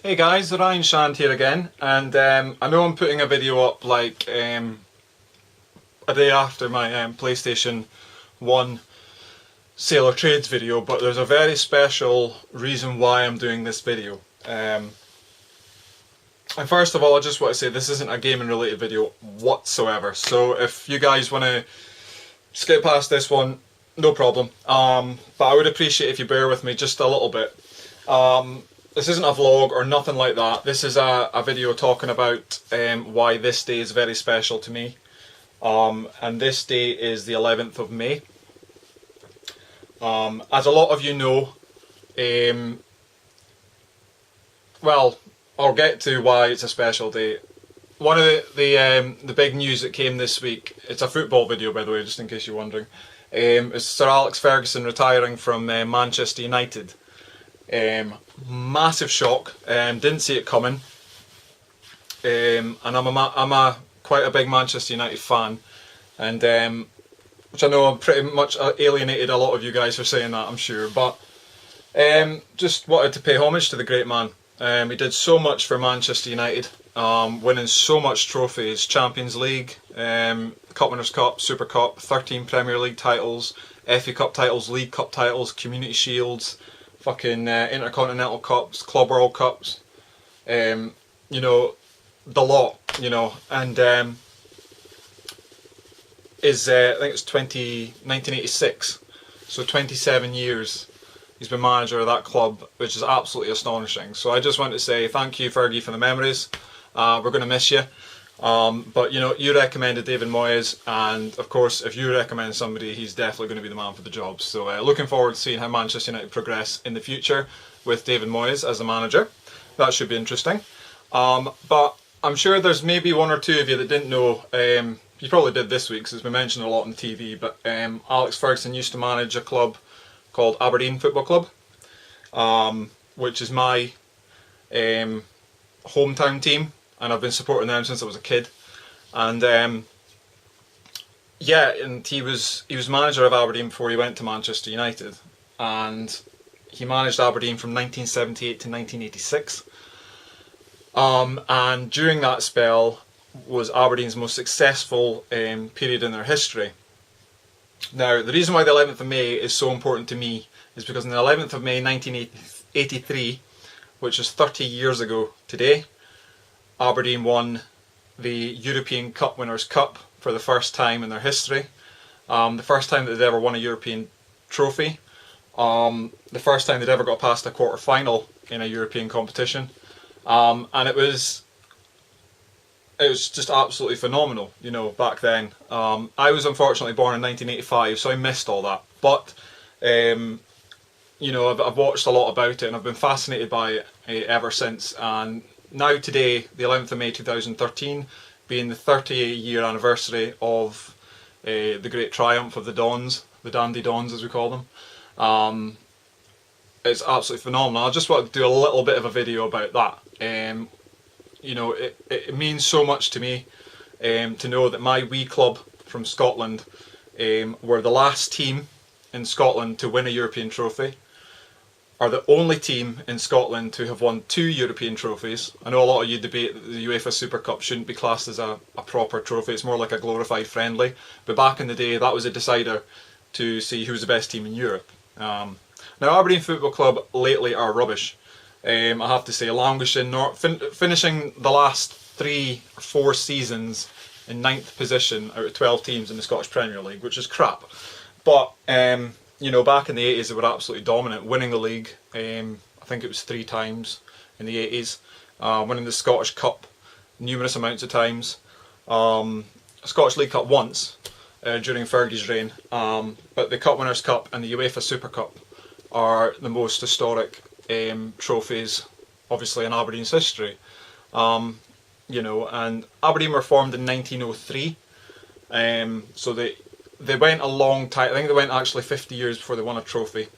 Hey guys, TheRyanshand here again, and I know I'm putting a video up like a day after my PlayStation 1 Sale or Trades video, but there's a very special reason why I'm doing this video. And first of all, I just want to say this isn't a gaming related video whatsoever, so if you guys want to skip past this one, no problem. But I would appreciate if you bear with me just a little bit. This isn't a vlog or nothing like that. This is a video talking about why this day is very special to me. And this day is the 11th of May. As a lot of you know, well, I'll get to why it's a special day. One of the big news that came this week, it's a football video by the way, just in case you're wondering, is Sir Alex Ferguson retiring from Manchester United. Massive shock, didn't see it coming, and I'm quite a big Manchester United fan, and which I know I'm pretty much alienated a lot of you guys for saying that, I'm sure, but just wanted to pay homage to the great man. He did so much for Manchester United, winning so much trophies: Champions League, Cup Winners' Cup, Super Cup, 13 Premier League titles, FA Cup titles, League Cup titles, Community Shields, fucking Intercontinental Cups, Club World Cups, you know, the lot, you know, and I think it's 1986, so 27 years he's been manager of that club, which is absolutely astonishing. So I just want to say thank you, Fergie, for the memories. We're going to miss you. But you know, you recommended David Moyes, and of course if you recommend somebody, he's definitely going to be the man for the job. So looking forward to seeing how Manchester United progress in the future with David Moyes as the manager. That should be interesting. But I'm sure there's maybe one or two of you that didn't know, you probably did this week because it's been mentioned a lot on TV, but Alex Ferguson used to manage a club called Aberdeen Football Club, which is my hometown team, and I've been supporting them since I was a kid. And yeah, and he was manager of Aberdeen before he went to Manchester United, and he managed Aberdeen from 1978 to 1986. And during that spell was Aberdeen's most successful period in their history. Now, the reason why the 11th of May is so important to me is because on the 11th of May 1983, which is 30 years ago today, Aberdeen won the European Cup Winners' Cup for the first time in their history. The first time that they'd ever won a European trophy. The first time they'd ever got past a quarter final in a European competition. And it was just absolutely phenomenal, you know, back then. I was unfortunately born in 1985, so I missed all that. But you know, I've watched a lot about it and I've been fascinated by it ever since. And now today, the 11th of May 2013, being the 30-year anniversary of the great triumph of the Dons, the Dandy Dons as we call them, it's absolutely phenomenal. I just want to do a little bit of a video about that. You know, it means so much to me to know that my wee club from Scotland were the last team in Scotland to win a European trophy, are the only team in Scotland to have won 2 European trophies. I know a lot of you debate that the UEFA Super Cup shouldn't be classed as a proper trophy, it's more like a glorified friendly, but back in the day that was a decider to see who's the best team in Europe. Now Aberdeen Football Club lately are rubbish. I have to say, languishing, finishing the last 3 or 4 seasons in 9th position out of 12 teams in the Scottish Premier League, which is crap. But you know, back in the 80s they were absolutely dominant, winning the league, I think it was 3 times in the 80s, winning the Scottish Cup numerous amounts of times, Scottish League Cup once during Fergie's reign, but the Cup Winners' Cup and the UEFA Super Cup are the most historic trophies, obviously, in Aberdeen's history. You know, and Aberdeen were formed in 1903, so they went a long time. I think they went actually 50 years before they won a trophy,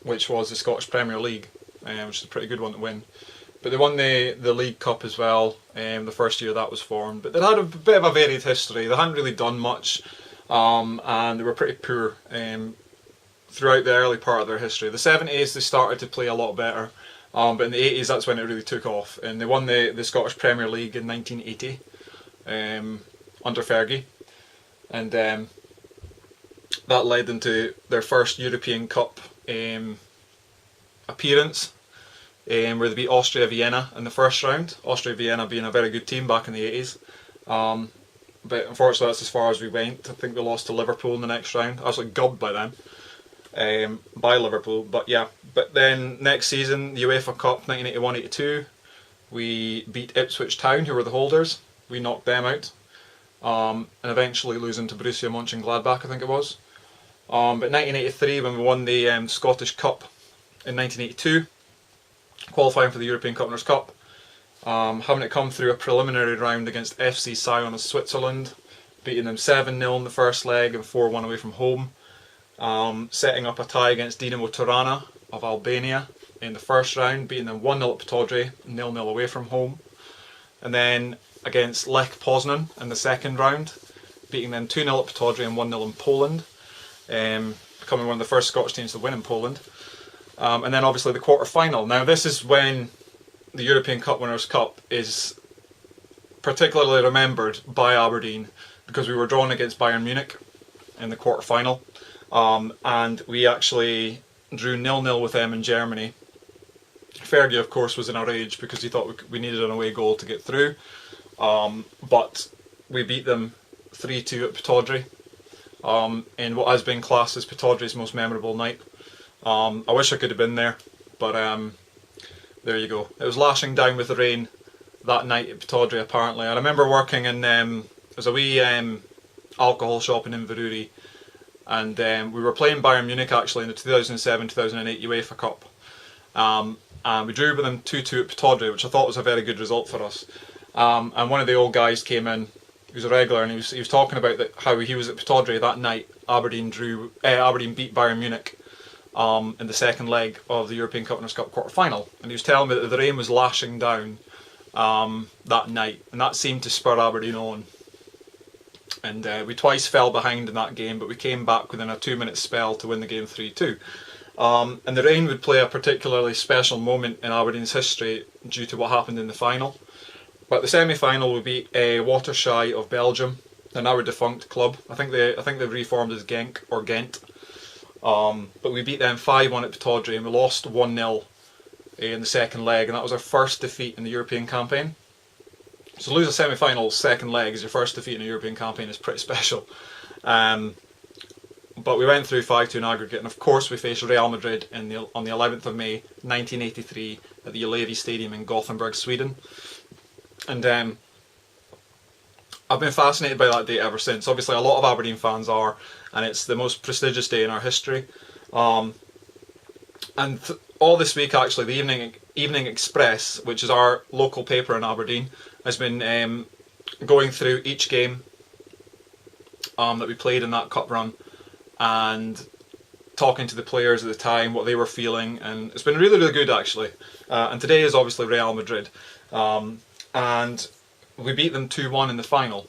which was the Scottish Premier League, which is a pretty good one to win. But they won the League Cup as well, the first year that was formed. But they had a bit of a varied history. They hadn't really done much, and they were pretty poor throughout the early part of their history. The 70s they started to play a lot better, But in the 80s, that's when it really took off, and they won the Scottish Premier League in 1980 under Fergie, and that led them to their first European Cup appearance, where they beat Austria Vienna in the first round. Austria Vienna being a very good team back in the 80s. But unfortunately that's as far as we went. I think we lost to Liverpool in the next round. I was like gubbed by them, by Liverpool. But yeah, but then next season, the UEFA Cup 1981-82, we beat Ipswich Town, who were the holders. We knocked them out, and eventually losing to Borussia Mönchengladbach, I think it was. But 1983, when we won the Scottish Cup in 1982, qualifying for the European Cup Winners' Cup, having it come through a preliminary round against FC Sion of Switzerland, beating them 7-0 in the first leg and 4-1 away from home, setting up a tie against Dinamo Tirana of Albania in the first round, beating them 1-0 at Pataudry, 0-0 away from home, and then against Lech Poznan in the second round, beating them 2-0 at Pataudry and 1-0 in Poland, becoming one of the first Scottish teams to win in Poland. And then obviously the quarter-final. Now this is when the European Cup Winners' Cup is particularly remembered by Aberdeen, because we were drawn against Bayern Munich in the quarter-final, and we actually drew 0-0 with them in Germany. Fergie, of course, was in a rage because he thought we needed an away goal to get through, but we beat them 3-2 at Pataudry, in what has been classed as Pataudry's most memorable night. I wish I could have been there, but there you go. It was lashing down with the rain that night at Pataudry, apparently. I remember working in there's a wee alcohol shop in Inverurie, and we were playing Bayern Munich actually in the 2007-2008 UEFA Cup, and we drew with them 2-2 at Pataudry, which I thought was a very good result for us. And one of the old guys came in, he was a regular, and he was talking about how he was at Pataudry that night. Aberdeen beat Bayern Munich in the second leg of the European Cup Winners' Cup quarter-final, and he was telling me that the rain was lashing down that night, and that seemed to spur Aberdeen on. And we twice fell behind in that game, but we came back within a 2-minute spell to win the game 3-2. And the rain would play a particularly special moment in Aberdeen's history due to what happened in the final. But the semi-final would be Watershy of Belgium, a now defunct club. I think they've reformed as Genk or Ghent. But we beat them 5-1 at Pataudry, and we lost 1-0 in the second leg, and that was our first defeat in the European campaign. So to lose a semi-final second leg as your first defeat in a European campaign is pretty special. But we went through 5-2 in aggregate, and of course we faced Real Madrid on the 11th of May 1983 at the Ullevi Stadium in Gothenburg, Sweden. And I've been fascinated by that date ever since. Obviously a lot of Aberdeen fans are, and it's the most prestigious day in our history. And all this week actually, the Evening Express, which is our local paper in Aberdeen, has been going through each game that we played in that cup run, and talking to the players at the time, what they were feeling, and it's been really, really good actually. And today is obviously Real Madrid, and we beat them 2-1 in the final,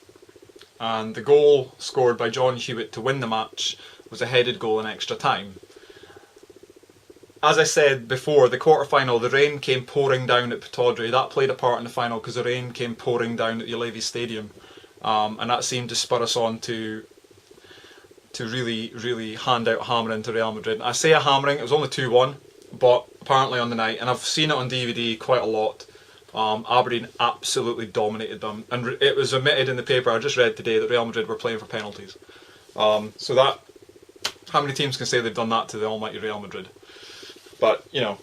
and the goal scored by John Hewitt to win the match was a headed goal in extra time. As I said before, the quarter-final, the rain came pouring down at Pataudry. That played a part in the final because the rain came pouring down at the Ullevi Stadium, and that seemed to spur us on to really, really hand out hammering to Real Madrid. I say a hammering, it was only 2-1, but apparently on the night, and I've seen it on DVD quite a lot, Aberdeen absolutely dominated them, and it was omitted in the paper I just read today that Real Madrid were playing for penalties. So that, how many teams can say they've done that to the almighty Real Madrid? But, you know.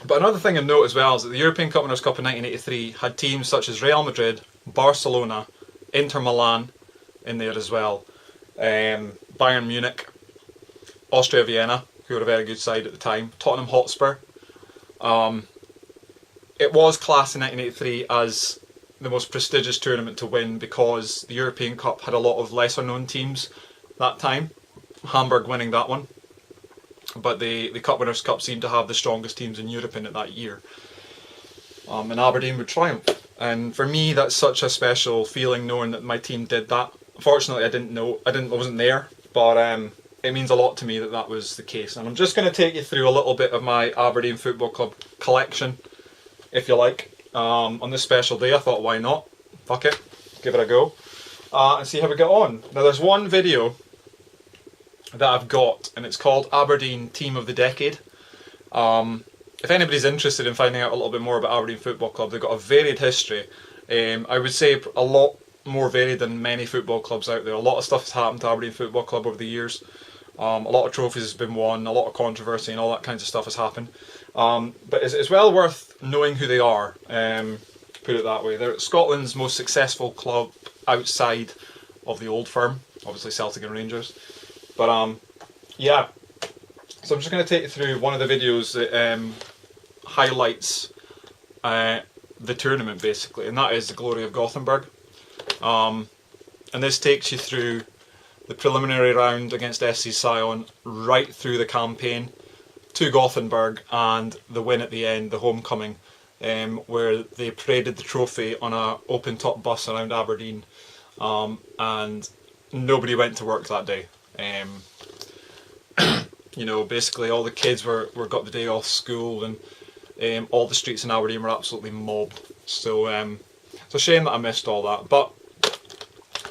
But another thing of note as well is that the European Cup Winners' Cup in 1983 had teams such as Real Madrid, Barcelona, Inter Milan in there as well, Bayern Munich, Austria Vienna, who were a very good side at the time, Tottenham Hotspur. It was classed in 1983 as the most prestigious tournament to win because the European Cup had a lot of lesser known teams that time, Hamburg winning that one. But the Cup Winners' Cup seemed to have the strongest teams in Europe in it that year. And Aberdeen would triumph. And for me, that's such a special feeling knowing that my team did that. Unfortunately, I wasn't there. But it means a lot to me that that was the case. And I'm just going to take you through a little bit of my Aberdeen Football Club collection, if you like. On this special day I thought, why not? Fuck it, give it a go. And see how we get on. Now there's one video that I've got, and it's called Aberdeen Team of the Decade. If anybody's interested in finding out a little bit more about Aberdeen Football Club, they've got a varied history. I would say a lot more varied than many football clubs out there. A lot of stuff has happened to Aberdeen Football Club over the years. A lot of trophies has been won, a lot of controversy and all that kinds of stuff has happened. But it's well worth knowing who they are, put it that way. They're Scotland's most successful club outside of the old firm, obviously Celtic and Rangers. But yeah, so I'm just going to take you through one of the videos that highlights the tournament basically, and that is the glory of Gothenburg. And this takes you through the preliminary round against FC Sion, right through the campaign to Gothenburg, and the win at the end, the homecoming, where they paraded the trophy on a open top bus around Aberdeen, and nobody went to work that day. You know, basically all the kids were got the day off school, and all the streets in Aberdeen were absolutely mobbed. So it's a shame that I missed all that, but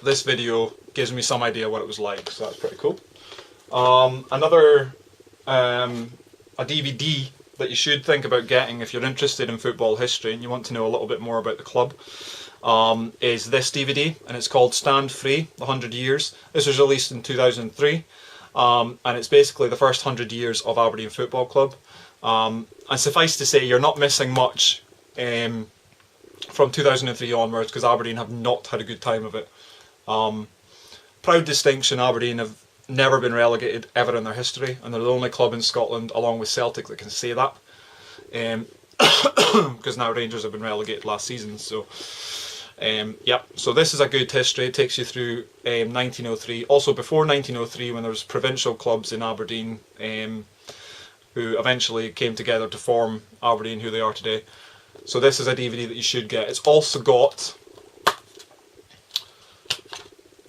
this video gives me some idea what it was like, so that's pretty cool. A DVD that you should think about getting if you're interested in football history and you want to know a little bit more about the club, is this DVD, and it's called Stand Free, the 100 Years. This was released in 2003, and it's basically the first 100 years of Aberdeen Football Club. And suffice to say, you're not missing much from 2003 onwards, because Aberdeen have not had a good time of it. Proud distinction, Aberdeen have never been relegated ever in their history, and they're the only club in Scotland, along with Celtic, that can say that. Because now Rangers have been relegated last season, so yep. So this is a good history. It takes you through 1903, also before 1903, when there was provincial clubs in Aberdeen, who eventually came together to form Aberdeen, who they are today. So this is a DVD that you should get. It's also got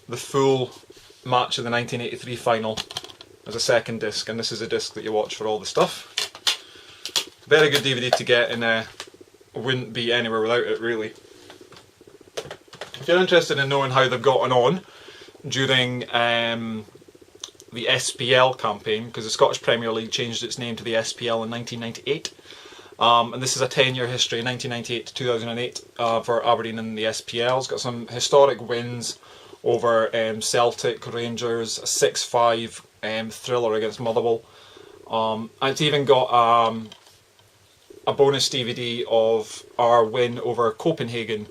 the full match of the 1983 final as a second disc, and this is a disc that you watch for all the stuff. Very good DVD to get, and wouldn't be anywhere without it, really. If you're interested in knowing how they've gotten on during the SPL campaign, because the Scottish Premier League changed its name to the SPL in 1998, and this is a 10-year history, 1998 to 2008, for Aberdeen in the SPL. It's got some historic wins over Celtic, Rangers, a 6-5 thriller against Motherwell. And it's even got a bonus DVD of our win over Copenhagen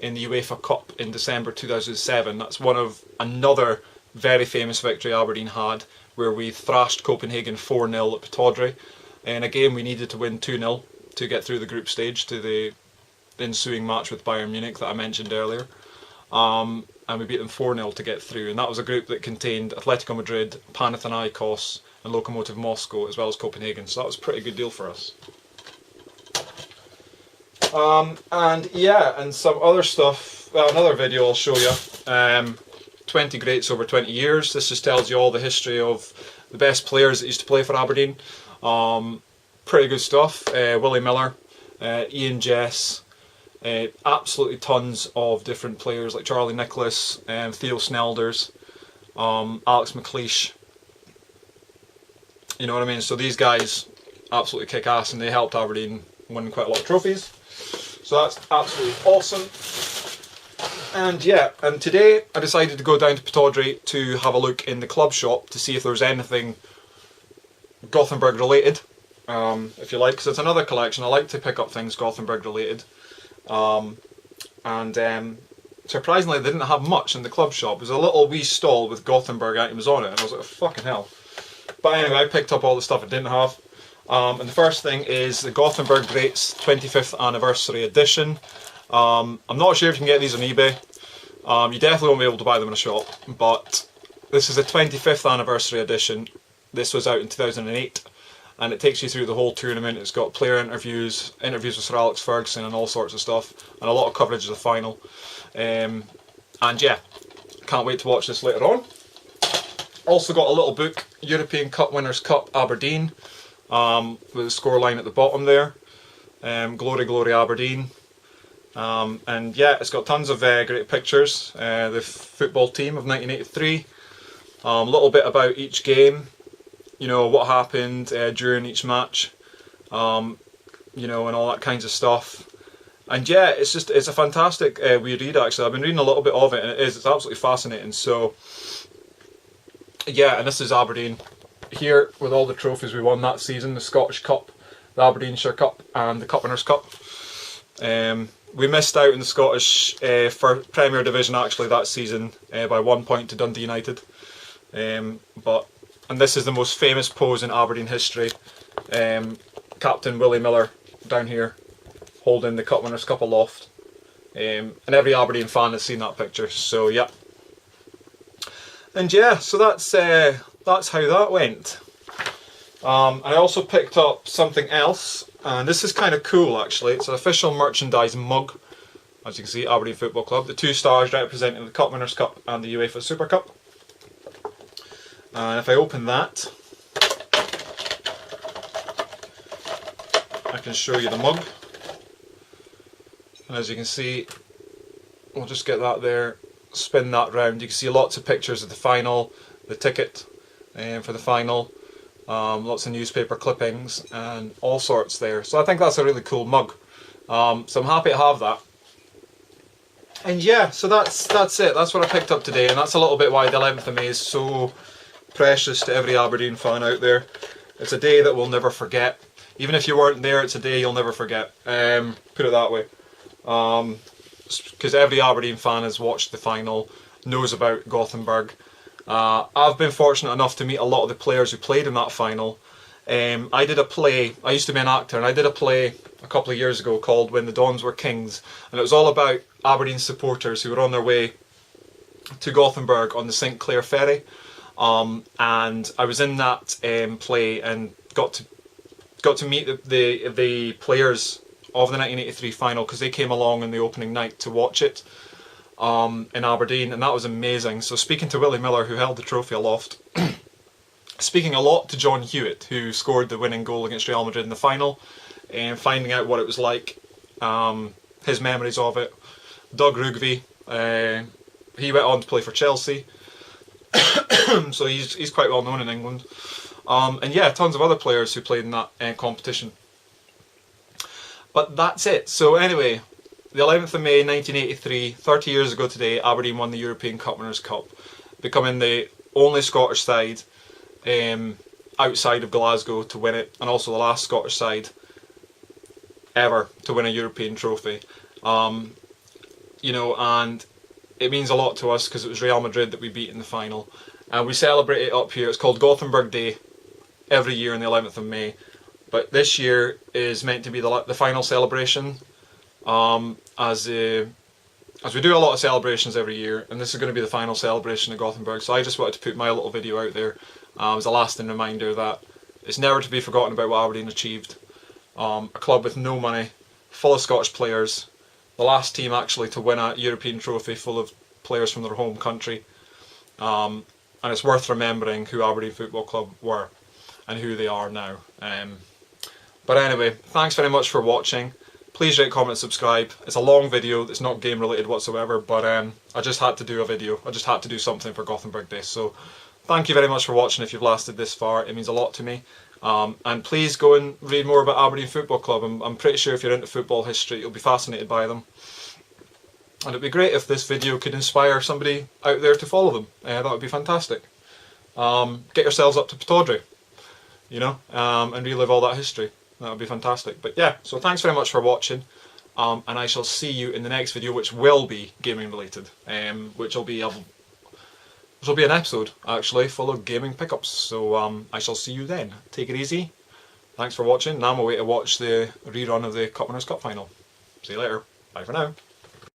in the UEFA Cup in December 2007. That's one of another very famous victory Aberdeen had, where we thrashed Copenhagen 4-0 at Pittodrie. In a game we needed to win 2-0 to get through the group stage to the ensuing match with Bayern Munich that I mentioned earlier. And we beat them 4-0 to get through, and that was a group that contained Atletico Madrid, Panathinaikos and Lokomotiv Moscow, as well as Copenhagen, so that was a pretty good deal for us. And yeah, and some other stuff, well, another video I'll show you, 20 greats over 20 years. This just tells you all the history of the best players that used to play for Aberdeen. Pretty good stuff. Willie Miller, Ian Jess, absolutely tons of different players like Charlie Nicholas, Theo Snelders, Alex McLeish. You know what I mean? So these guys absolutely kick ass, and they helped Aberdeen win quite a lot of trophies. So that's absolutely awesome. And yeah, and today I decided to go down to Pittodrie to have a look in the club shop to see if there's anything Gothenburg related, if you like, because it's another collection. I like to pick up things Gothenburg related. Surprisingly, they didn't have much in the club shop. There's a little wee stall with Gothenburg items on it, and I was like, fucking hell. But anyway, I picked up all the stuff I didn't have. And the first thing is the Gothenburg Greats 25th Anniversary Edition. I'm not sure if you can get these on eBay. You definitely won't be able to buy them in a shop, but this is a 25th Anniversary Edition. This was out in 2008. And it takes you through the whole tournament. It's got player interviews with Sir Alex Ferguson and all sorts of stuff, and a lot of coverage of the final. And yeah, can't wait to watch this later on. Also got a little book, European Cup Winners' Cup Aberdeen, with the scoreline at the bottom there. Glory, glory Aberdeen. And yeah, it's got tons of great pictures. The football team of 1983. A little bit about each game. You know, what happened during each match. You know, and all that kinds of stuff. And yeah, it's a fantastic wee read actually. I've been reading a little bit of it, and it's absolutely fascinating. So yeah, and this is Aberdeen here with all the trophies we won that season: the Scottish Cup, the Aberdeenshire Cup, and the Cup Winners' Cup. We missed out in the Scottish for Premier Division actually that season by 1 point to Dundee United. And this is the most famous pose in Aberdeen history. Captain Willie Miller down here holding the Cup Winners' Cup aloft. And every Aberdeen fan has seen that picture. So yeah. And yeah, so that's how that went. I also picked up something else, and this is kind of cool actually. It's an official merchandise mug, as you can see, Aberdeen Football Club. The 2 stars representing the Cup Winners' Cup and the UEFA Super Cup. And if I open that, I can show you the mug. And as you can see, we'll just get that there, spin that round. You can see lots of pictures of the final, the ticket for the final, lots of newspaper clippings and all sorts there. So I think that's a really cool mug. So I'm happy to have that. And yeah, so that's it. That's what I picked up today, and that's a little bit why the 11th of May is so precious to every Aberdeen fan out there. It's a day that we'll never forget. Even if you weren't there, it's a day you'll never forget. Put it that way. Because every Aberdeen fan has watched the final, knows about Gothenburg. I've been fortunate enough to meet a lot of the players who played in that final. I did a play, I used to be an actor, and I did a play a couple of years ago called When the Dons Were Kings, and it was all about Aberdeen supporters who were on their way to Gothenburg on the St Clair ferry. And I was in that play and got to meet the players of the 1983 final, because they came along on the opening night to watch it in Aberdeen, and that was amazing. So speaking to Willie Miller, who held the trophy aloft, speaking a lot to John Hewitt, who scored the winning goal against Real Madrid in the final, and finding out what it was like, his memories of it. Doug Rugby, he went on to play for Chelsea, so he's quite well known in England. And yeah, tons of other players who played in that competition. But that's it. So anyway, the 11th of May 1983, 30 years ago today, Aberdeen won the European Cup Winners' Cup, becoming the only Scottish side outside of Glasgow to win it, and also the last Scottish side ever to win a European trophy. You know, and it means a lot to us because it was Real Madrid that we beat in the final. And we celebrate it up here. It's called Gothenburg Day every year on the 11th of May. But this year is meant to be the final celebration, as we do a lot of celebrations every year, and this is going to be the final celebration of Gothenburg. So I just wanted to put my little video out there as a lasting reminder that it's never to be forgotten about what Aberdeen achieved. A club with no money, full of Scottish players, the last team actually to win a European trophy full of players from their home country. And it's worth remembering who Aberdeen Football Club were and who they are now. But anyway, thanks very much for watching. Please rate, comment, subscribe. It's a long video, it's not game related whatsoever, but I just had to do a video. I just had to do something for Gothenburg Day. So thank you very much for watching if you've lasted this far. It means a lot to me. And please go and read more about Aberdeen Football Club. I'm pretty sure if you're into football history, you'll be fascinated by them. And it'd be great if this video could inspire somebody out there to follow them. That would be fantastic. Get yourselves up to Pataudry, you know, and relive all that history. That would be fantastic. But yeah, so thanks very much for watching, and I shall see you in the next video, which will be gaming related, which will be an episode actually full of gaming pickups. So I shall see you then. Take it easy. Thanks for watching. Now I'm away to watch the rerun of the Cup Winners' Cup final. See you later. Bye for now.